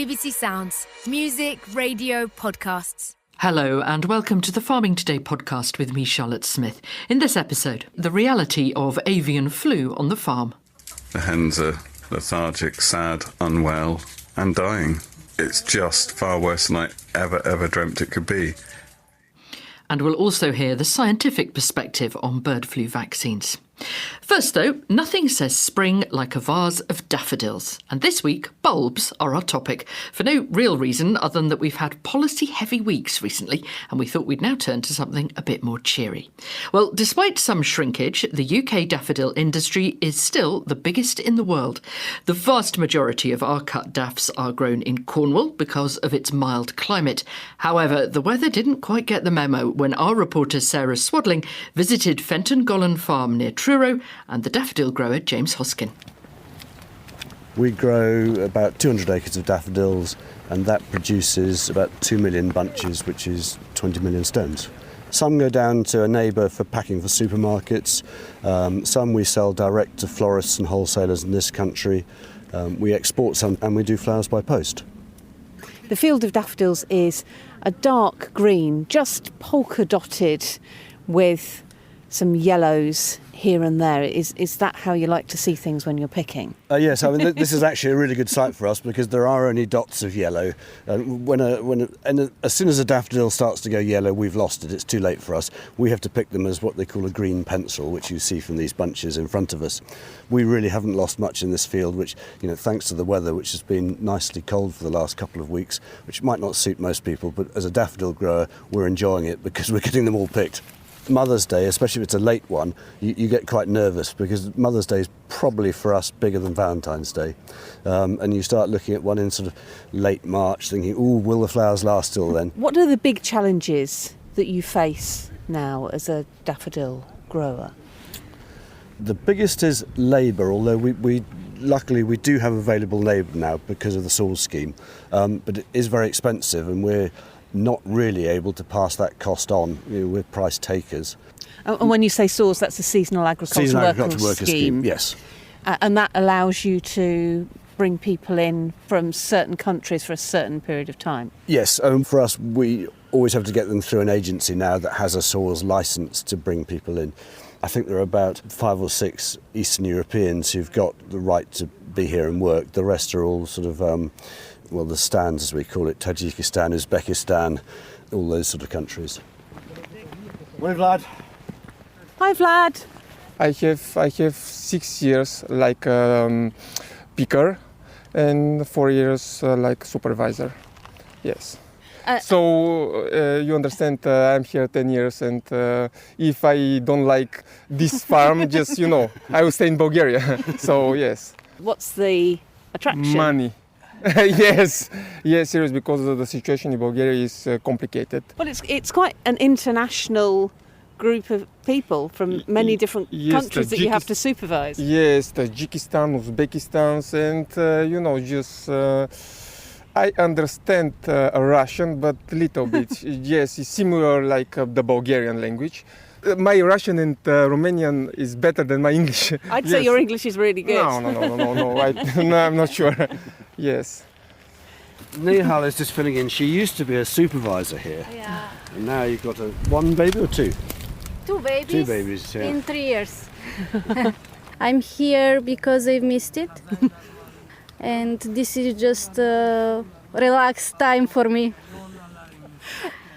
BBC Sounds. Music, radio, podcasts. Hello and welcome to the Farming Today podcast with me, Charlotte Smith. In this episode, the reality of avian flu on the farm. The hens are lethargic, sad, unwell and dying. It's just far worse than I ever dreamt it could be. And we'll also hear the scientific perspective on bird flu vaccines. First, though, nothing says spring like a vase of daffodils. And this week, bulbs are our topic, for no real reason other than that we've had policy-heavy weeks recently, and we thought we'd now turn to something a bit more cheery. Well, despite some shrinkage, the UK daffodil industry is still the biggest in the world. The vast majority of our cut daffs are grown in Cornwall because of its mild climate. However, the weather didn't quite get the memo when our reporter Sarah Swadling visited Fenton Gollan Farm near Truro and the daffodil grower James Hoskin. We grow about 200 acres of daffodils and that produces about 2 million bunches, which is 20 million stems. Some go down to a neighbour for packing for supermarkets. Some we sell direct to florists and wholesalers in this country. We export some and we do flowers by post. The field of daffodils is a dark green, just polka dotted with some yellows here and there. Is that how you like to see things when you're picking? Yes, I mean this is actually a really good site for us because there are only dots of yellow. As soon as a daffodil starts to go yellow, we've lost it. It's too late for us. We have to pick them as what they call a green pencil, which you see from these bunches in front of us. We really haven't lost much in this field, which, thanks to the weather, which has been nicely cold for the last couple of weeks, which might not suit most people, but as a daffodil grower, we're enjoying it because we're getting them all picked. Mother's Day, especially if it's a late one, you get quite nervous because Mother's Day is probably for us bigger than Valentine's Day. And you start looking at one in sort of late March thinking, will the flowers last till then? What are the big challenges that you face now as a daffodil grower? The biggest is labour, although we luckily we do have available labour now because of the soil scheme. But it is very expensive and we're not really able to pass that cost on. We're price takers. And when you say SAWS, that's a seasonal agricultural worker scheme. Yes. And that allows you to bring people in from certain countries for a certain period of time? Yes, for us we always have to get them through an agency now that has a SAWS licence to bring people in. I think there are about 5 or 6 Eastern Europeans who've got the right to be here and work. The rest are all sort of the stands, as we call it, Tajikistan, Uzbekistan, all those sort of countries. Morning, Vlad. Hi, Vlad. I have 6 years like picker and 4 years like supervisor. Yes. So you understand, I'm here 10 years and if I don't like this farm, just, I will stay in Bulgaria. So, yes. What's the attraction? Money. Yes, serious, because the situation in Bulgaria is complicated. Well, it's quite an international group of people from many different countries that you have to supervise. Yes, Tajikistan, Uzbekistan, and I understand Russian, but little bit. Yes, it's similar like the Bulgarian language. My Russian and Romanian is better than my English. I'd say your English is really good. No. I'm not sure. Yes. Nihal is just filling in. She used to be a supervisor here. Yeah. And now you've got one baby or two? Two babies. 2 babies, yeah. In 3 years. I'm here because I've missed it. And this is just a relaxed time for me.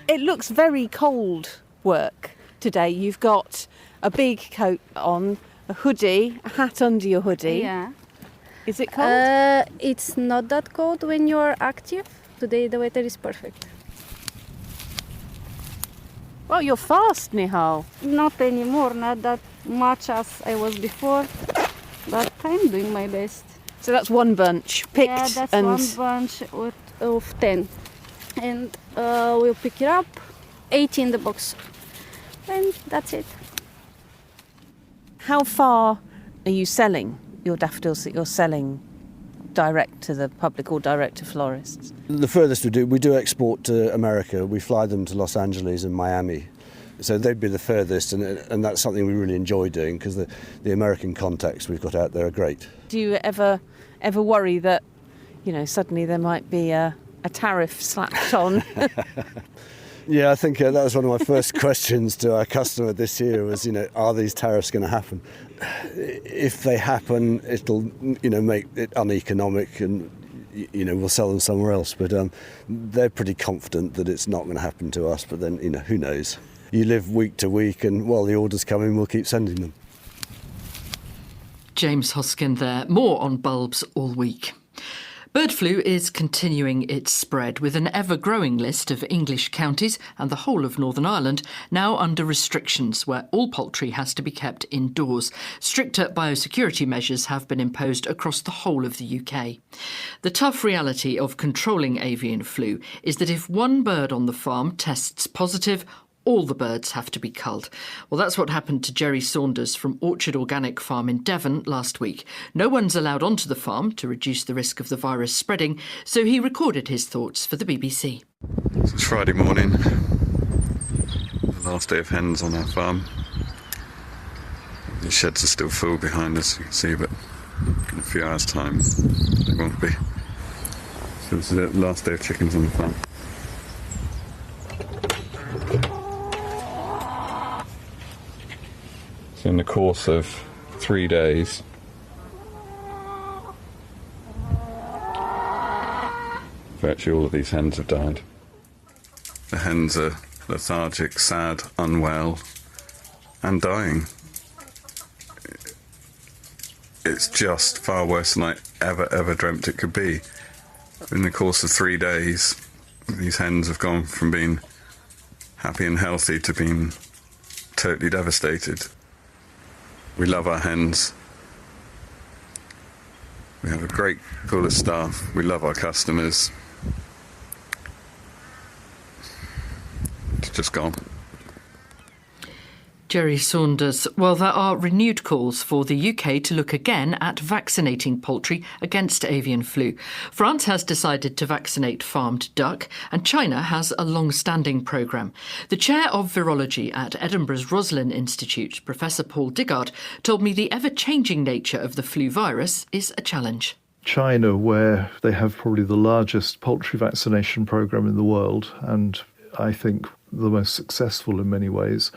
It looks very cold work today. You've got a big coat on, a hoodie, a hat under your hoodie. Yeah. Is it cold? It's not that cold when you're active. Today the weather is perfect. Well, you're fast, Nihal. Not anymore, not that much as I was before, but I'm doing my best. So that's one bunch picked. Yeah, that's and one bunch of 10. And we'll pick it up, 80 in the box. And that's it. How far are you selling your daffodils that you're selling direct to the public or direct to florists? The furthest we do export to America. We fly them to Los Angeles and Miami. So they'd be the furthest, and that's something we really enjoy doing because the American contacts we've got out there are great. Do you ever worry that suddenly there might be a tariff slapped on. Yeah, I think that was one of my first questions to our customer this year was, are these tariffs going to happen? If they happen, it'll, make it uneconomic and, we'll sell them somewhere else. But they're pretty confident that it's not going to happen to us. But then, who knows? You live week to week and while the orders come in, we'll keep sending them. James Hoskin there. More on bulbs all week. Bird flu is continuing its spread, with an ever-growing list of English counties and the whole of Northern Ireland now under restrictions where all poultry has to be kept indoors. Stricter biosecurity measures have been imposed across the whole of the UK. The tough reality of controlling avian flu is that if one bird on the farm tests positive, all the birds have to be culled. Well, that's what happened to Jerry Saunders from Orchard Organic Farm in Devon last week. No one's allowed onto the farm to reduce the risk of the virus spreading, so he recorded his thoughts for the BBC. It's Friday morning, the last day of hens on our farm. The sheds are still full behind us, you can see, but in a few hours' time they won't be. So this is the last day of chickens on the farm. So in the course of 3 days, virtually all of these hens have died. The hens are lethargic, sad, unwell, and dying. It's just far worse than I ever dreamt it could be. In the course of 3 days, these hens have gone from being happy and healthy to being totally devastated. We love our hens. We have a great pool of staff. We love our customers. It's just gone. Jerry Saunders. Well, there are renewed calls for the UK to look again at vaccinating poultry against avian flu. France has decided to vaccinate farmed duck, and China has a long-standing programme. The chair of virology at Edinburgh's Roslin Institute, Professor Paul Digard, told me the ever-changing nature of the flu virus is a challenge. China, where they have probably the largest poultry vaccination programme in the world, and I think the most successful in many ways.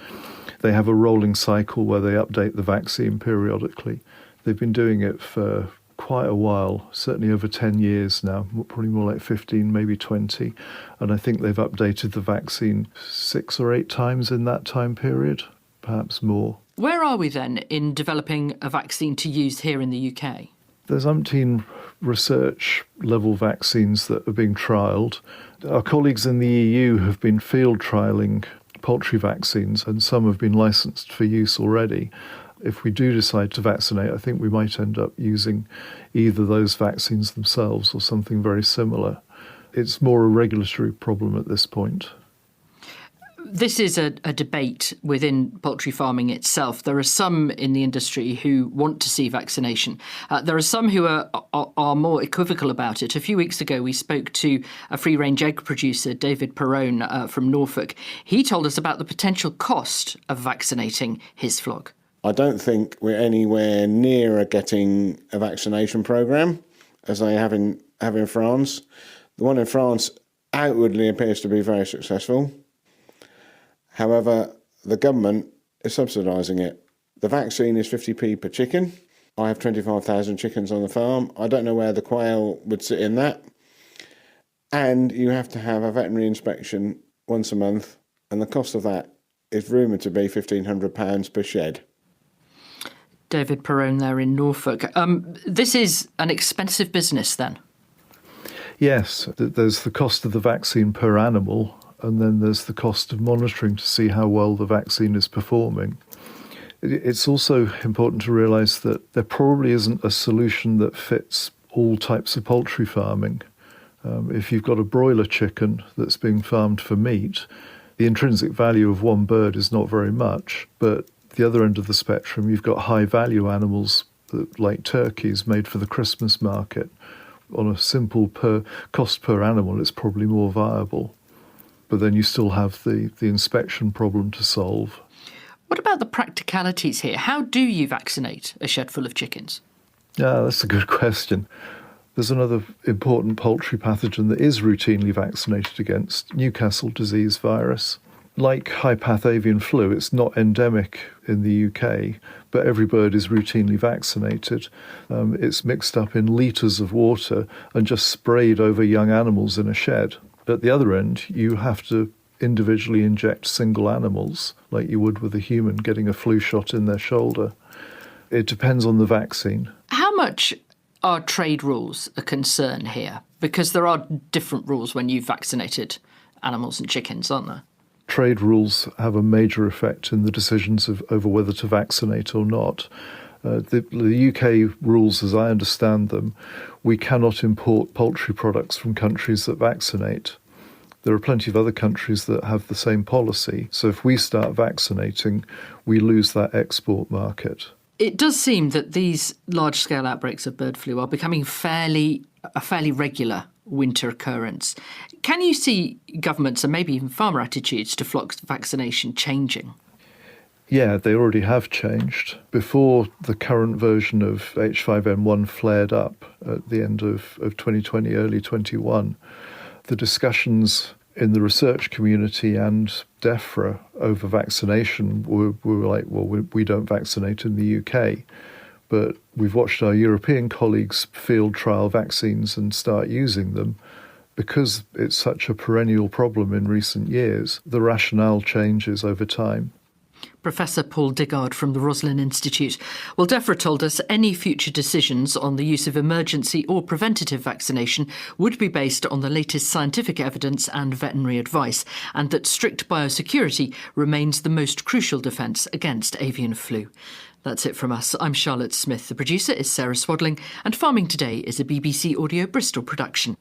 They have a rolling cycle where they update the vaccine periodically. They've been doing it for quite a while, certainly over 10 years now, probably more like 15, maybe 20. And I think they've updated the vaccine 6 or 8 times in that time period, perhaps more. Where are we then in developing a vaccine to use here in the UK? There's umpteen research-level vaccines that are being trialled. Our colleagues in the EU have been field trialling poultry vaccines, and some have been licensed for use already. If we do decide to vaccinate, I think we might end up using either those vaccines themselves or something very similar. It's more a regulatory problem at this point. This is a debate within poultry farming itself. There are some in the industry who want to see vaccination. There are some who are more equivocal about it. A few weeks ago, we spoke to a free-range egg producer, David Perrone, from Norfolk. He told us about the potential cost of vaccinating his flock. I don't think we're anywhere near getting a vaccination programme as they have in France. The one in France outwardly appears to be very successful. However, the government is subsidising it. The vaccine is 50p per chicken. I have 25,000 chickens on the farm. I don't know where the quail would sit in that. And you have to have a veterinary inspection once a month, and the cost of that is rumoured to be £1,500 per shed. David Perrone there in Norfolk. This is an expensive business then? Yes, there's the cost of the vaccine per animal, and then there's the cost of monitoring to see how well the vaccine is performing. It's also important to realise that there probably isn't a solution that fits all types of poultry farming. If you've got a broiler chicken that's being farmed for meat, the intrinsic value of one bird is not very much, but at the other end of the spectrum, you've got high-value animals like turkeys made for the Christmas market. On a simple cost per animal, it's probably more viable. But then you still have the inspection problem to solve. What about the practicalities here? How do you vaccinate a shed full of chickens? Yeah, that's a good question. There's another important poultry pathogen that is routinely vaccinated against, Newcastle disease virus. Like high-path avian flu, it's not endemic in the UK, but every bird is routinely vaccinated. It's mixed up in litres of water and just sprayed over young animals in a shed. At the other end, you have to individually inject single animals, like you would with a human getting a flu shot in their shoulder. It depends on the vaccine. How much are trade rules a concern here? Because there are different rules when you've vaccinated animals and chickens, aren't there? Trade rules have a major effect in the decisions over whether to vaccinate or not. The UK rules, as I understand them, we cannot import poultry products from countries that vaccinate. There are plenty of other countries that have the same policy. So if we start vaccinating, we lose that export market. It does seem that these large-scale outbreaks of bird flu are becoming a fairly regular winter occurrence. Can you see governments and maybe even farmer attitudes to flock vaccination changing? Yeah, they already have changed. Before the current version of H5N1 flared up at the end of 2020, early 21, the discussions in the research community and DEFRA over vaccination were like, well, we don't vaccinate in the UK. But we've watched our European colleagues field trial vaccines and start using them. Because it's such a perennial problem in recent years, the rationale changes over time. Professor Paul Digard from the Roslin Institute. Well, DEFRA told us any future decisions on the use of emergency or preventative vaccination would be based on the latest scientific evidence and veterinary advice, and that strict biosecurity remains the most crucial defence against avian flu. That's it from us. I'm Charlotte Smith. The producer is Sarah Swadling, and Farming Today is a BBC Audio Bristol production.